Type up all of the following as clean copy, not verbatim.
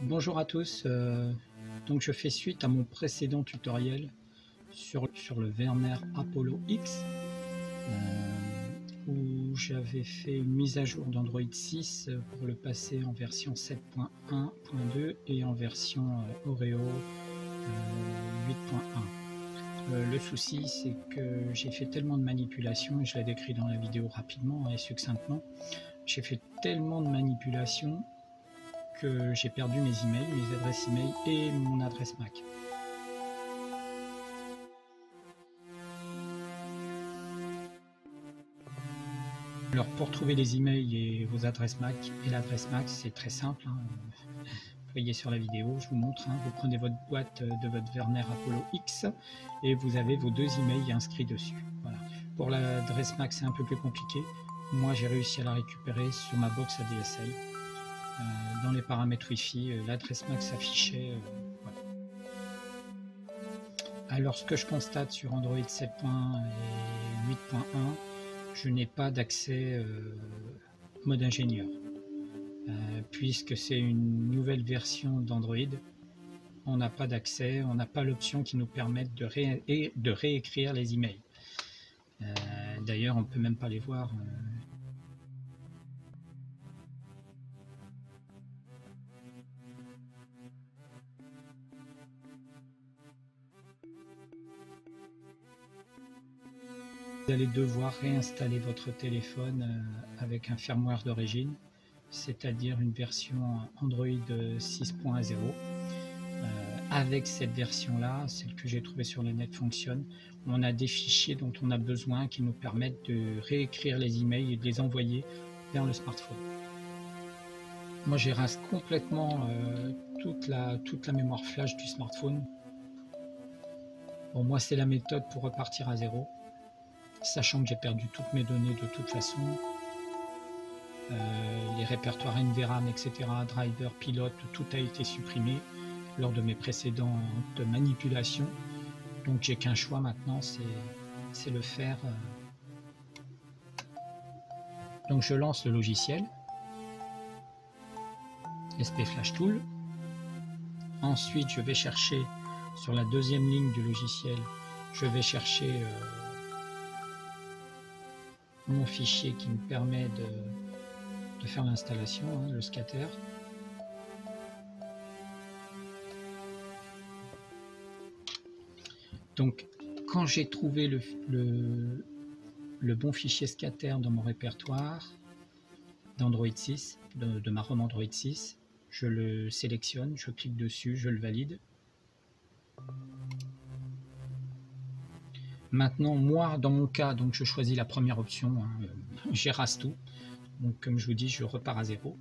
Bonjour à tous, donc je fais suite à mon précédent tutoriel sur le Werner Apollo X où j'avais fait une mise à jour d'Android 6 pour le passer en version 7.1.2 et en version Oreo 8.1. Le souci, c'est que j'ai fait tellement de manipulations, et je l'ai décrit dans la vidéo rapidement et succinctement, j'ai fait tellement de manipulations que j'ai perdu mes emails, mes adresses email et mon adresse Mac. Alors pour trouver les emails et vos adresses Mac et l'adresse Mac, c'est très simple, hein. Vous voyez sur la vidéo, je vous montre, hein. Vous prenez votre boîte de votre Werner Apollo X et vous avez vos deux emails inscrits dessus. Voilà. Pour l'adresse Mac, c'est un peu plus compliqué. Moi, j'ai réussi à la récupérer sur ma box ADSL. Dans les paramètres Wi-Fi, l'adresse Mac s'affichait. Voilà. Alors, ce que je constate sur Android 7.1 et 8.1, je n'ai pas d'accès mode ingénieur. Puisque c'est une nouvelle version d'Android, on n'a pas d'accès, on n'a pas l'option qui nous permette de réécrire les emails. D'ailleurs, on ne peut même pas les voir. Vous allez devoir réinstaller votre téléphone avec un firmware d'origine, c'est-à-dire une version Android 6.0. Avec cette version-là, celle que j'ai trouvée sur le net fonctionne, on a des fichiers dont on a besoin qui nous permettent de réécrire les emails et de les envoyer vers le smartphone. Moi, j'érase complètement toute la mémoire flash du smartphone. Bon, moi, c'est la méthode pour repartir à zéro, sachant que j'ai perdu toutes mes données de toute façon. Les répertoires NVRAM, etc., driver, pilote, tout a été supprimé lors de mes précédentes manipulations. Donc j'ai qu'un choix maintenant, c'est le faire. Donc je lance le logiciel SP Flash Tool. Ensuite je vais chercher sur la deuxième ligne du logiciel, je vais chercher mon fichier qui me permet de faire l'installation, hein, le scatter. Donc quand j'ai trouvé le bon fichier scatter dans mon répertoire d'Android 6, de ma ROM Android 6, je le sélectionne, je clique dessus, je le valide. Maintenant, moi, dans mon cas, donc je choisis la première option, hein, j'érase tout. Donc comme je vous dis, je repars à zéro.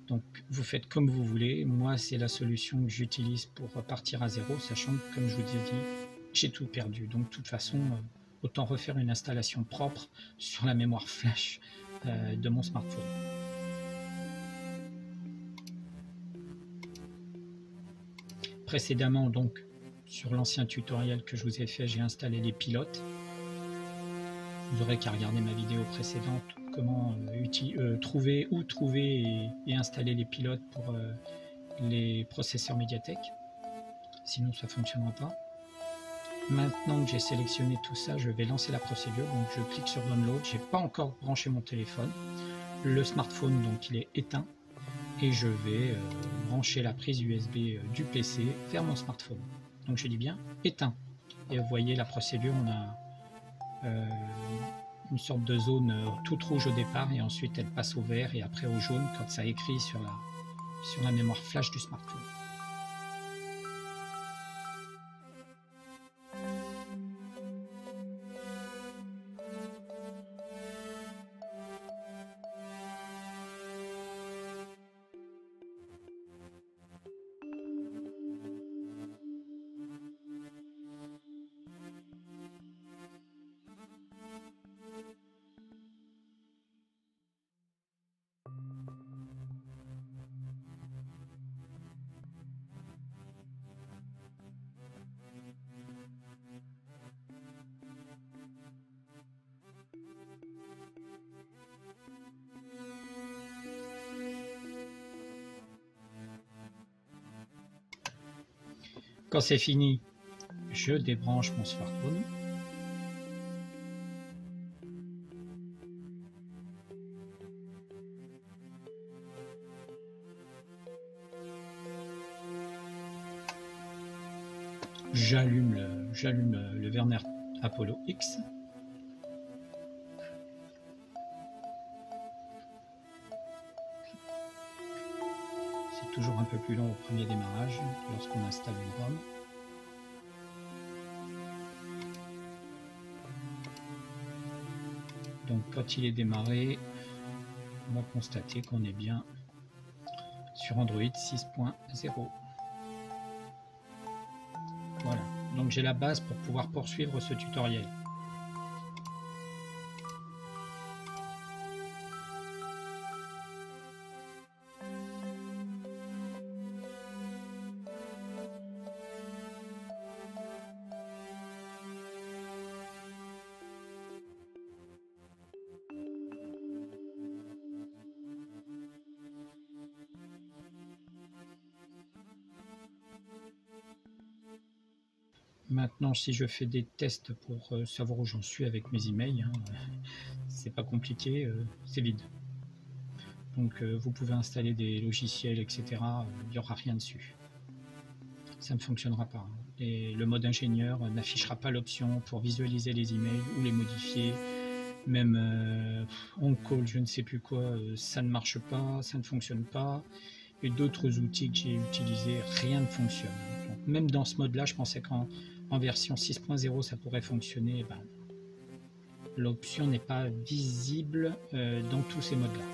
Donc vous faites comme vous voulez. Moi, c'est la solution que j'utilise pour repartir à zéro, sachant que, comme je vous ai dit, j'ai tout perdu. Donc de toute façon, autant refaire une installation propre sur la mémoire flash de mon smartphone. Précédemment, donc, sur l'ancien tutoriel que je vous ai fait, j'ai installé les pilotes. Vous aurez qu'à regarder ma vidéo précédente, comment trouver et installer les pilotes pour les processeurs Mediatek. Sinon, ça ne fonctionnera pas. Maintenant que j'ai sélectionné tout ça, je vais lancer la procédure. Donc, je clique sur Download. Je n'ai pas encore branché mon téléphone. Le smartphone, donc, il est éteint. Et je vais brancher la prise USB du PC vers mon smartphone. Donc je dis bien éteint. Et vous voyez la procédure, on a une sorte de zone toute rouge au départ et ensuite elle passe au vert et après au jaune quand ça écrit sur la mémoire flash du smartphone. Quand c'est fini, je débranche mon smartphone. J'allume le Werner Apollo X. C'est toujours un peu plus long au premier démarrage lorsqu'on installe une ROM. Donc quand il est démarré, on va constater qu'on est bien sur Android 6.0. Voilà, donc j'ai la base pour pouvoir poursuivre ce tutoriel. Maintenant, si je fais des tests pour savoir où j'en suis avec mes emails, hein, c'est pas compliqué, c'est vide. Donc vous pouvez installer des logiciels, etc. Il n'y aura rien dessus. Ça ne fonctionnera pas. Et le mode ingénieur n'affichera pas l'option pour visualiser les emails ou les modifier. Même on call, je ne sais plus quoi, ça ne marche pas, ça ne fonctionne pas. Et d'autres outils que j'ai utilisés, rien ne fonctionne. Donc, même dans ce mode-là, je pensais qu'en version 6.0 ça pourrait fonctionner. Ben, l'option n'est pas visible dans tous ces modes-là.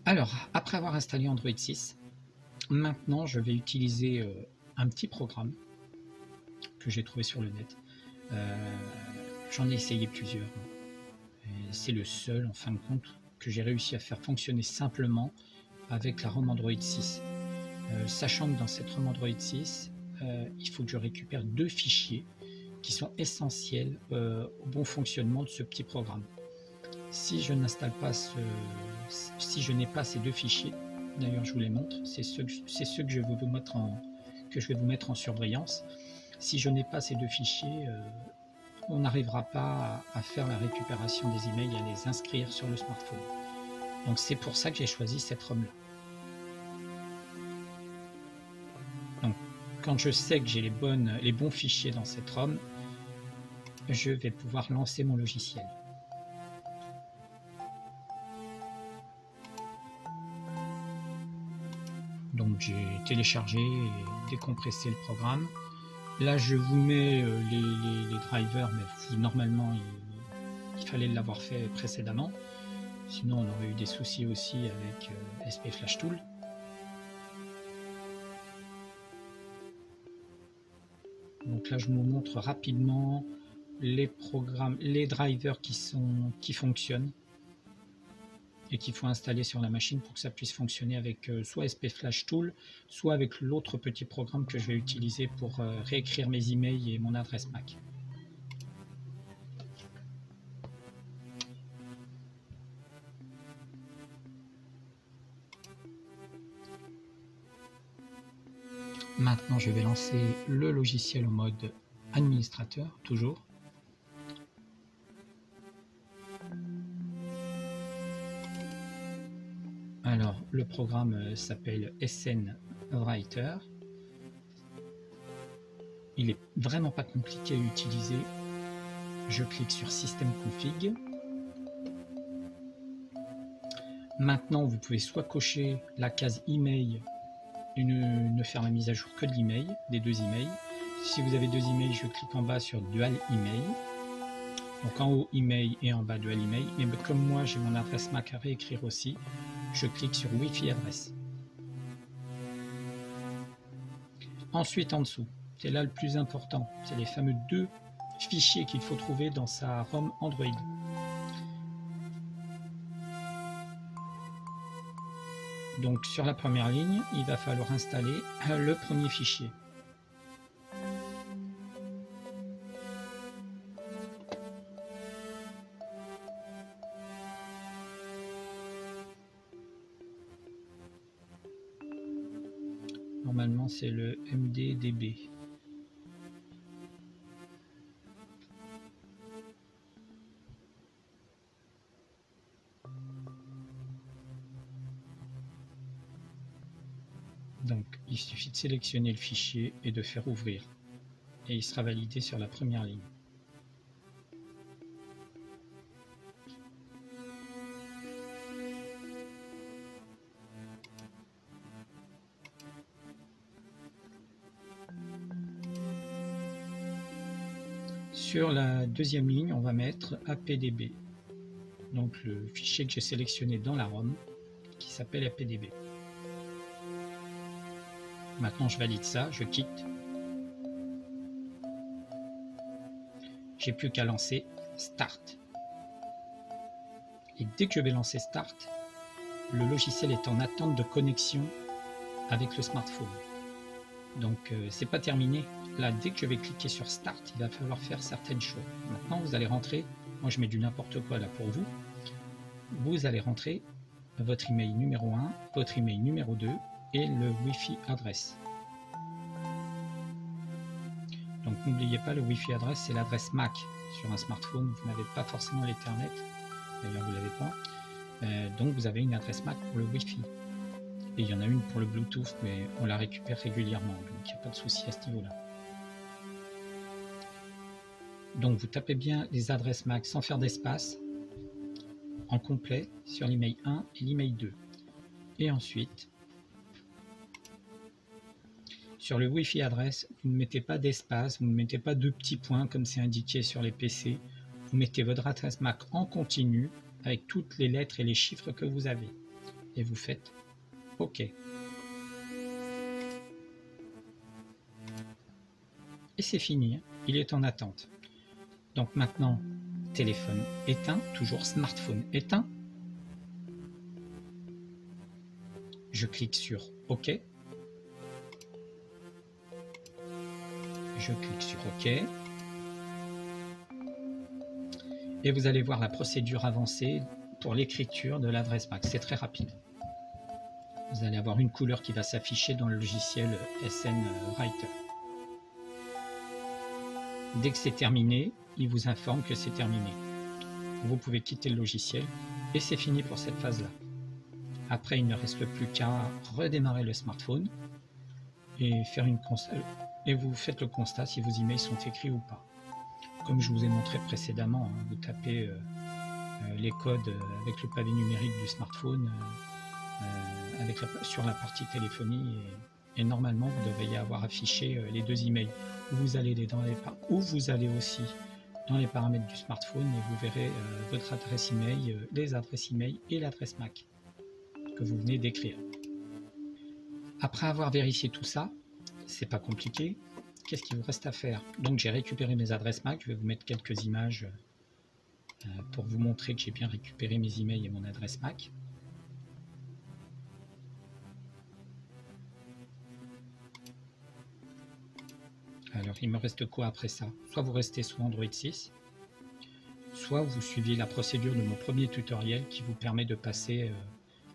Alors, après avoir installé Android 6, maintenant je vais utiliser un petit programme que j'ai trouvé sur le net. J'en ai essayé plusieurs. C'est le seul, en fin de compte, que j'ai réussi à faire fonctionner simplement avec la ROM Android 6. Sachant que dans cette ROM Android 6, il faut que je récupère 2 fichiers qui sont essentiels au bon fonctionnement de ce petit programme. Si je n'installe pas si je n'ai pas ces 2 fichiers, d'ailleurs je vous les montre, c'est ceux que je vais vous mettre en surbrillance. Si je n'ai pas ces 2 fichiers, on n'arrivera pas à faire la récupération des emails, à les inscrire sur le smartphone. Donc c'est pour ça que j'ai choisi cette ROM là. Donc quand je sais que j'ai les bons fichiers dans cette ROM, je vais pouvoir lancer mon logiciel. Donc j'ai téléchargé et décompressé le programme. Là je vous mets les drivers, mais normalement il fallait l'avoir fait précédemment. Sinon on aurait eu des soucis aussi avec SP Flash Tool. Donc là je vous montre rapidement les programmes, les drivers qui fonctionnent et qu'il faut installer sur la machine pour que ça puisse fonctionner avec soit SP Flash Tool, soit avec l'autre petit programme que je vais utiliser pour réécrire mes emails et mon adresse MAC. Maintenant, je vais lancer le logiciel en mode administrateur, toujours. Alors, le programme s'appelle SN Writer. Il est vraiment pas compliqué à utiliser. Je clique sur Système Config. Maintenant, vous pouvez soit cocher la case email et ne faire la mise à jour que de l'email, des deux emails. Si vous avez deux emails, je clique en bas sur Dual Email. Donc en haut email et en bas Dual Email. Mais comme moi, j'ai mon adresse MAC à réécrire aussi, je clique sur Wi-Fi adresse. Ensuite, en dessous, c'est là le plus important, c'est les fameux deux fichiers qu'il faut trouver dans sa ROM Android. Donc sur la première ligne, il va falloir installer le premier fichier. Normalement, c'est le MDDB. Donc, il suffit de sélectionner le fichier et de faire ouvrir. Et il sera validé sur la première ligne. Sur la deuxième ligne, on va mettre APDB. Donc le fichier que j'ai sélectionné dans la ROM, qui s'appelle APDB. Maintenant, je valide ça, je quitte. J'ai plus qu'à lancer Start. Et dès que je vais lancer Start, le logiciel est en attente de connexion avec le smartphone. Donc c'est pas terminé. Là, dès que je vais cliquer sur Start, il va falloir faire certaines choses. Maintenant, vous allez rentrer, moi je mets du n'importe quoi là pour vous. Vous allez rentrer votre email numéro 1, votre email numéro 2 et le Wi-Fi adresse. Donc n'oubliez pas, le Wi-Fi adresse, c'est l'adresse MAC. Sur un smartphone, vous n'avez pas forcément l'Ethernet, d'ailleurs vous ne l'avez pas. Donc vous avez une adresse MAC pour le Wi-Fi. Et il y en a une pour le Bluetooth, mais on la récupère régulièrement, donc il n'y a pas de souci à ce niveau-là. Donc vous tapez bien les adresses MAC sans faire d'espace, en complet, sur l'email 1 et l'email 2. Et ensuite, sur le Wi-Fi adresse, vous ne mettez pas d'espace, vous ne mettez pas deux petits points comme c'est indiqué sur les PC. Vous mettez votre adresse MAC en continu avec toutes les lettres et les chiffres que vous avez. Et vous faites OK. Et c'est fini, hein. Il est en attente. Donc maintenant, téléphone éteint, toujours smartphone éteint. Je clique sur OK. Je clique sur OK. Et vous allez voir la procédure avancée pour l'écriture de l'adresse MAC. C'est très rapide. Vous allez avoir une couleur qui va s'afficher dans le logiciel SN Writer. Dès que c'est terminé, il vous informe que c'est terminé. Vous pouvez quitter le logiciel et c'est fini pour cette phase-là. Après, il ne reste plus qu'à redémarrer le smartphone et faire une constat. Et vous faites le constat si vos emails sont écrits ou pas. Comme je vous ai montré précédemment, hein, vous tapez les codes avec le pavé numérique du smartphone sur la partie téléphonie et normalement vous devriez avoir affiché les deux emails. Vous allez aussi dans les paramètres du smartphone et vous verrez votre adresse email, les adresses email et l'adresse MAC que vous venez d'écrire. Après avoir vérifié tout ça, c'est pas compliqué. Qu'est-ce qu'il vous reste à faire? Donc j'ai récupéré mes adresses MAC, je vais vous mettre quelques images pour vous montrer que j'ai bien récupéré mes emails et mon adresse MAC. Alors il me reste quoi après ça? Soit vous restez sous Android 6, soit vous suivez la procédure de mon premier tutoriel qui vous permet de passer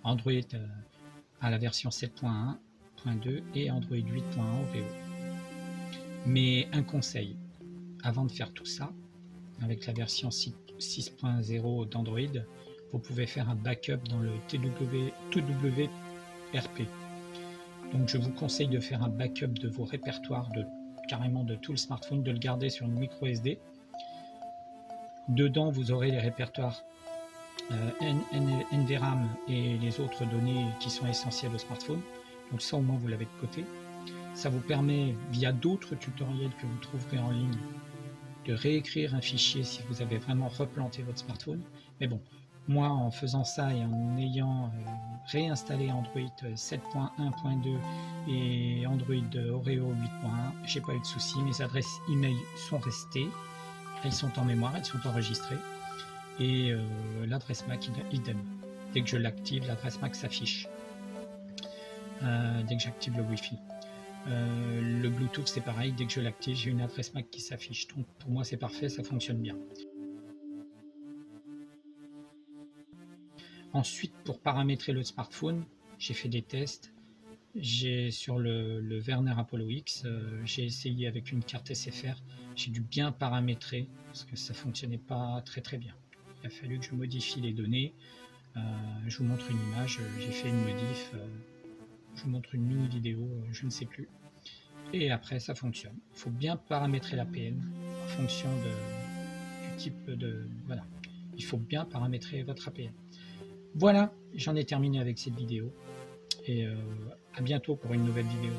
Android à la version 7.1.2 et Android 8.1 Oreo. Mais un conseil, avant de faire tout ça, avec la version 6.0 d'Android, vous pouvez faire un backup dans le TWRP. Donc je vous conseille de faire un backup de vos répertoires, carrément de tout le smartphone, de le garder sur une micro SD. Dedans, vous aurez les répertoires NVRAM et les autres données qui sont essentielles au smartphone. Donc ça, au moins, vous l'avez de côté. Ça vous permet, via d'autres tutoriels que vous trouverez en ligne, de réécrire un fichier si vous avez vraiment replanté votre smartphone. Mais bon, moi, en faisant ça et en ayant réinstallé Android 7.1.2 et Android Oreo 8.1, j'ai pas eu de soucis. Mes adresses email sont restées, elles sont en mémoire, elles sont enregistrées, et l'adresse MAC idem. Dès que je l'active, l'adresse MAC s'affiche. Dès que j'active le Wi-Fi. Le Bluetooth c'est pareil, dès que je l'active, j'ai une adresse MAC qui s'affiche. Donc pour moi c'est parfait, ça fonctionne bien. Ensuite, pour paramétrer le smartphone, j'ai fait des tests. Sur le Werner Apollo X, j'ai essayé avec une carte SFR. J'ai dû bien paramétrer parce que ça fonctionnait pas très bien. Il a fallu que je modifie les données. Je vous montre une image, j'ai fait une modif. Je vous montre une mini vidéo, je ne sais plus. Et après, ça fonctionne. Il faut bien paramétrer l'APN en fonction du type de... Voilà. Il faut bien paramétrer votre APN. Voilà, j'en ai terminé avec cette vidéo. Et à bientôt pour une nouvelle vidéo.